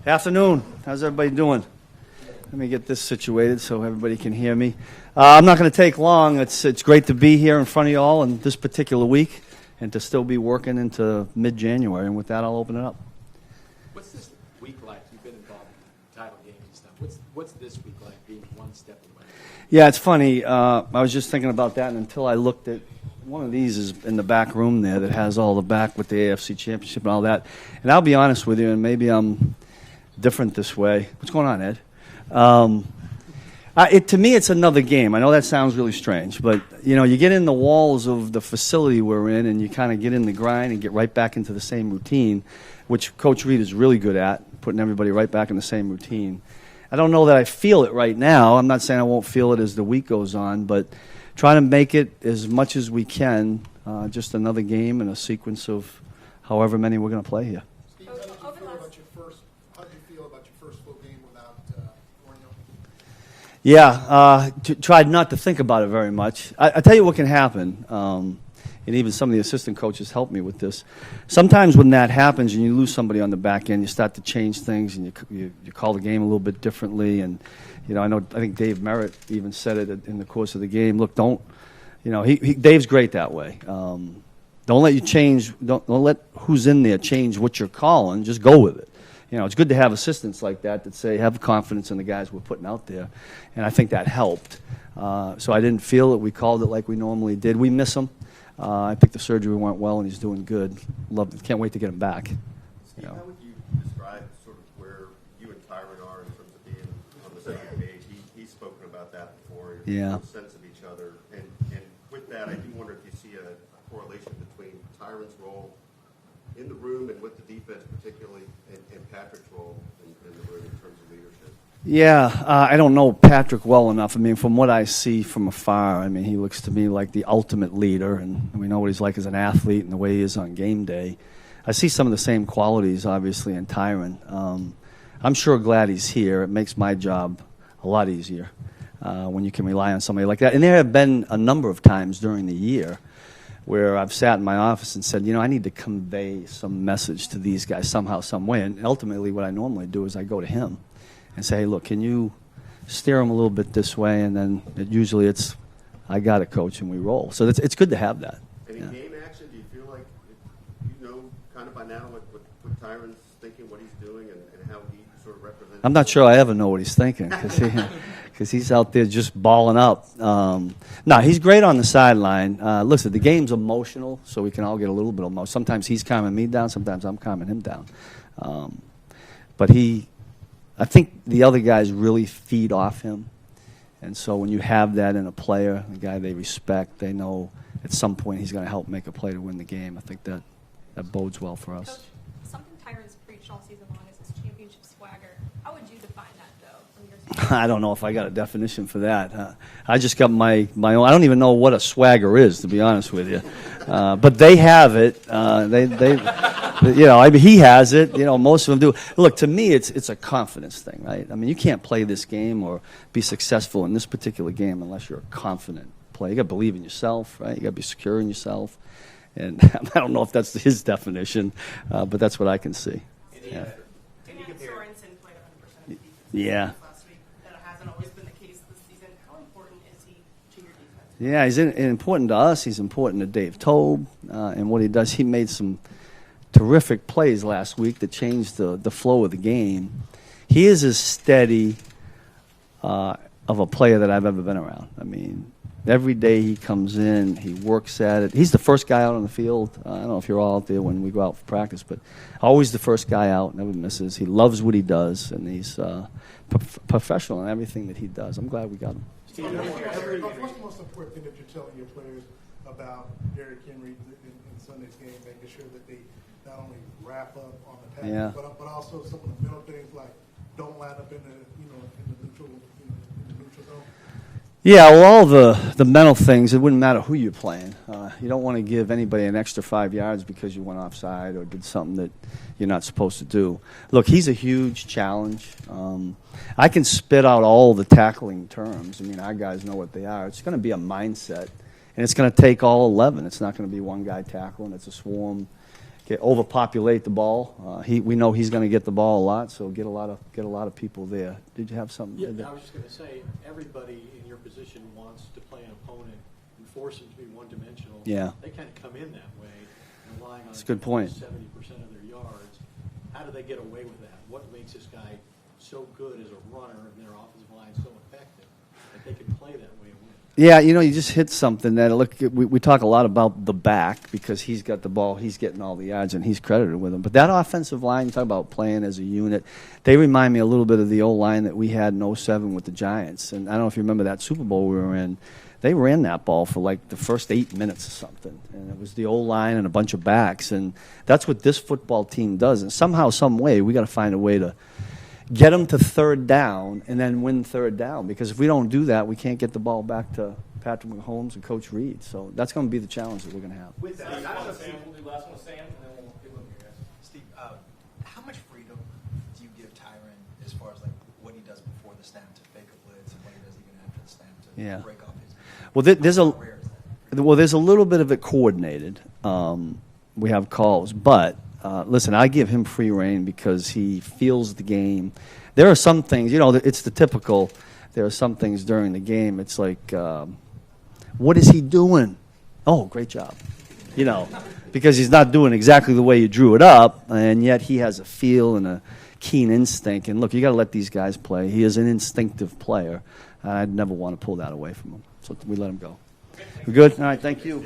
Afternoon. How's everybody doing? Let me get this situated so everybody can hear me. I'm not going to take long. It's great to be here in front of you all in this particular week and to still be working into mid-January. And with that, I'll open it up. What's this week like? You've been involved in title games and stuff. What's this week like, being one step away? Yeah, it's funny. I was just thinking about that, and until I looked at one of these is in the back room there that has all the back with the AFC Championship and all that. And I'll be honest with you, and maybe I'm different this way. What's going on, Ed? To me, it's another game. I know that sounds really strange, but you get in the walls of the facility we're in, and you kind of get in the grind and get right back into the same routine, which Coach Reed is really good at, putting everybody right back in the same routine. I don't know that I feel it right now. I'm not saying I won't feel it as the week goes on, but trying to make it as much as we can, just another game and a sequence of however many we're going to play here. Steve, how did you feel about your first full game without Oreo? Yeah, tried not to think about it very much. I tell you what can happen, and even some of the assistant coaches helped me with this. Sometimes when that happens and you lose somebody on the back end, you start to change things and you call the game a little bit differently. And I think Dave Merritt even said it in the course of the game. Look, Dave's great that way. Don't let you change. Don't let who's in there change what you're calling. Just go with it. It's good to have assistants like that say have confidence in the guys we're putting out there, and I think that helped. So I didn't feel it. We called it like we normally did. We miss him. I think the surgery went well, and he's doing good. Can't wait to get him back. Steve, how would you describe sort of where you and Tyrann are in terms of being on the same page? He's spoken about that before. Yeah. Sense of each other, and with that, I do wonder if you see a correlation between Tyrann's role in the room and with the defense, particularly, and Patrick's role in the room in terms of leadership. Yeah, I don't know Patrick well enough. I mean, from what I see from afar, he looks to me like the ultimate leader, and we know what he's like as an athlete and the way he is on game day. I see some of the same qualities, obviously, in Tyrann. I'm sure glad he's here. It makes my job a lot easier when you can rely on somebody like that. And there have been a number of times during the year where I've sat in my office and said, I need to convey some message to these guys somehow, some way. And ultimately what I normally do is I go to him and say, hey, look, can you steer them a little bit this way? And then usually it's, I got it, coach, and we roll. So it's good to have that. And in game action, do you feel like you know kind of by now what Tyrann's thinking, what he's doing, and how he sort of represents? I'm not sure I ever know what he's thinking because he's out there just balling up. No, he's great on the sideline. Listen, the game's emotional, so we can all get a little bit emotional. Sometimes he's calming me down. Sometimes I'm calming him down. But I think the other guys really feed off him. And so when you have that in a player, a guy they respect, they know at some point he's going to help make a play to win the game. I think that bodes well for us. Coach, something Tyrann's preached all season long is his championship swagger. How would you define that, though, from your side? I don't know if I got a definition for that. I just got my own. I don't even know what a swagger is, to be honest with you. But they have it. He has it. Most of them do. Look, to me, it's a confidence thing, right? You can't play this game or be successful in this particular game unless you're a confident player. You got to believe in yourself, right? You got to be secure in yourself. And I don't know if that's his definition, but that's what I can see. Yeah. Sorensen played 100% of defense Yeah. last week. That hasn't always been the case this season. How important is he to your defense? Yeah, he's important to us. He's important to Dave Tobe and what he does. He made some terrific plays last week that changed the flow of the game. He is as steady of a player that I've ever been around. Every day he comes in, he works at it. He's the first guy out on the field. I don't know if you're all out there when we go out for practice, but always the first guy out, never misses. He loves what he does, and he's professional in everything that he does. I'm glad we got him. What's the most important thing that you're telling your players about Derrick Henry in Sunday's game, making sure that they not only wrap up on the pass, but also some of the mental things like don't line up in the neutral zone? Yeah, well, all the mental things, it wouldn't matter who you're playing. You don't want to give anybody an extra 5 yards because you went offside or did something that you're not supposed to do. Look, he's a huge challenge. I can spit out all the tackling terms. Our guys know what they are. It's going to be a mindset, and it's going to take all 11. It's not going to be one guy tackling. It's a swarm. overpopulate the ball. We know he's going to get the ball a lot, so get a lot of people there. Did you have something? Yeah, I was just going to say, everybody in your position wants to play an opponent and force him to be one-dimensional. Yeah. They kind of come in that way, relying on That's a good point. 70% of their yards. How do they get away with that? What makes this guy so good as a runner and their offensive line so effective that they can play that way and win? Yeah, you just hit something that, look, we talk a lot about the back because he's got the ball, he's getting all the yards, and he's credited with them. But that offensive line, you talk about playing as a unit, they remind me a little bit of the old line that we had in 07 with the Giants. And I don't know if you remember that Super Bowl we were in. They ran that ball for like the first 8 minutes or something. And it was the old line and a bunch of backs. And that's what this football team does. And somehow, some way, we got to find a way to get them to third down and then win third down. Because if we don't do that, we can't get the ball back to Patrick Mahomes and Coach Reed. So that's going to be the challenge that we're going to have. With that, we'll do last one with Sam, and then we'll give them here, guys. Steve, how much freedom do you give Tyrann as far as like what he does before the snap to fake a blitz and what he does even after the snap to break off his? Well, there's a little bit of it coordinated. We have calls, but listen, I give him free rein because he feels the game. There are some things, it's the typical. There are some things during the game. It's like, what is he doing? Oh, great job. Because he's not doing exactly the way you drew it up, and yet he has a feel and a keen instinct. And look, you got to let these guys play. He is an instinctive player. I'd never want to pull that away from him. So we let him go. We good? All right, thank you.